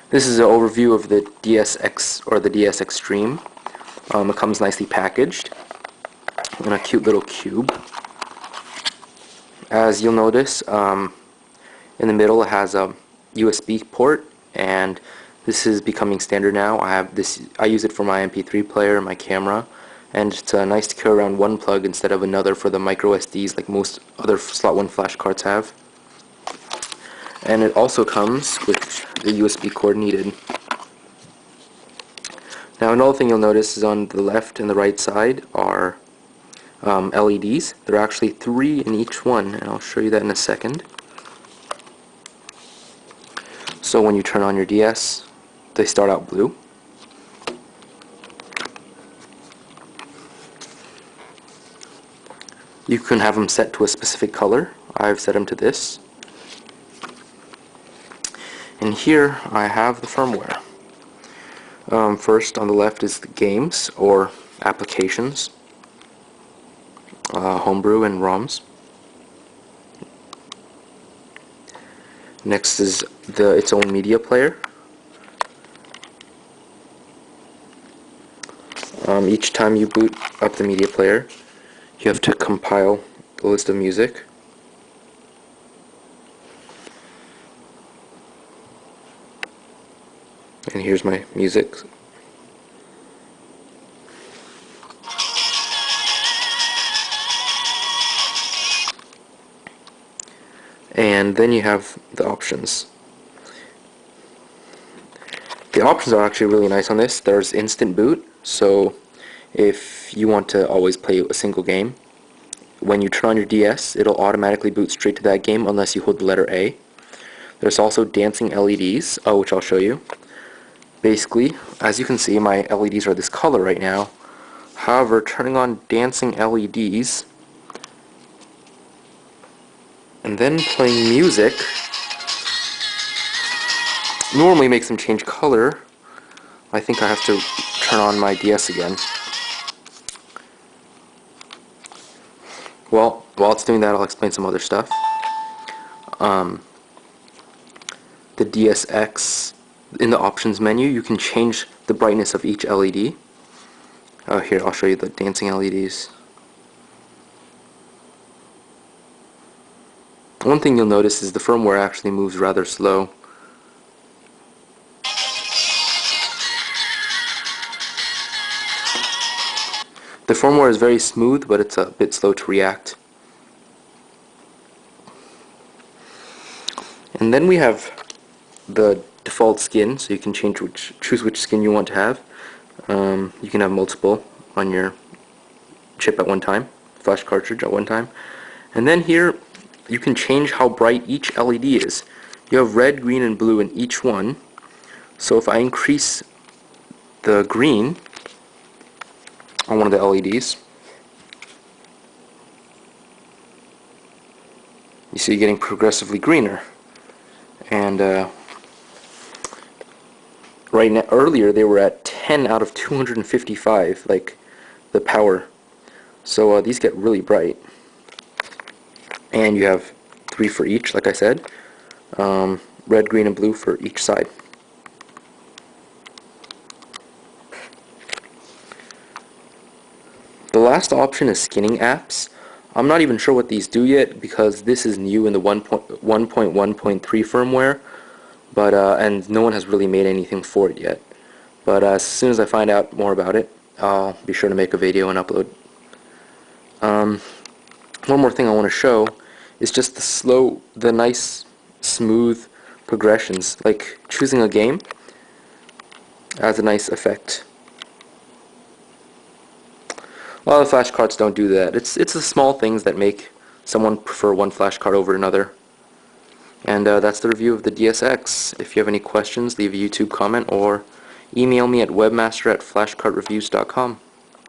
This is an overview of the ds-x or the ds-xtreme. It comes nicely packaged in a cute little cube. As you'll notice, in the middle it has a USB port, and this is becoming standard now. I use it for my MP3 player, my camera, and it's nice to carry around one plug instead of another for the micro SDs like most other slot 1 flash cards have. And it also comes with the USB cord needed. Now another thing you'll notice is on the left and the right side are LEDs. There are actually 3 in each one, and I'll show you that in a second. So when you turn on your DS, they start out blue. You can have them set to a specific color. I've set them to this. And here I have the firmware. First on the left is the games or applications, homebrew and ROMs. Next is its own media player. Each time you boot up the media player, you have to compile the list of music. And here's my music. And then you have the options. The options are actually really nice on this. There's instant boot, so if you want to always play a single game, when you turn on your DS, it'll automatically boot straight to that game unless you hold the letter A. There's also dancing LEDs, which I'll show you. Basically, as you can see, my LEDs are this color right now. However, turning on dancing LEDs and then playing music normally makes them change color. I think I have to turn on my DS again. Well, while it's doing that, I'll explain some other stuff. The ds-x, in the options menu, you can change the brightness of each LED. Here, I'll show you the dancing LEDs. One thing you'll notice is the firmware actually moves rather slow. The firmware is very smooth, but it's a bit slow to react. And then we have the default skin, so you can choose which skin you want to have. You can have multiple on your chip at one time, flash cartridge at one time. And then here you can change how bright each LED is. You have red, green, and blue in each one. So if I increase the green on one of the LEDs, you see getting progressively greener. And right now, earlier they were at 10 out of 255, like the power. So these get really bright. And you have 3 for each, like I said. Red, green, and blue for each side. The last option is skinning apps. I'm not even sure what these do yet because this is new in the 1.1.3 firmware, but and no one has really made anything for it yet. But as soon as I find out more about it, I'll be sure to make a video and upload. One more thing I want to show is just the nice, smooth progressions. Like choosing a game has a nice effect. A lot of flash cards don't do that. It's the small things that make someone prefer one flash card over another. And that's the review of the ds-x. If you have any questions, leave a YouTube comment or email me at webmaster@flashcardreviews.com.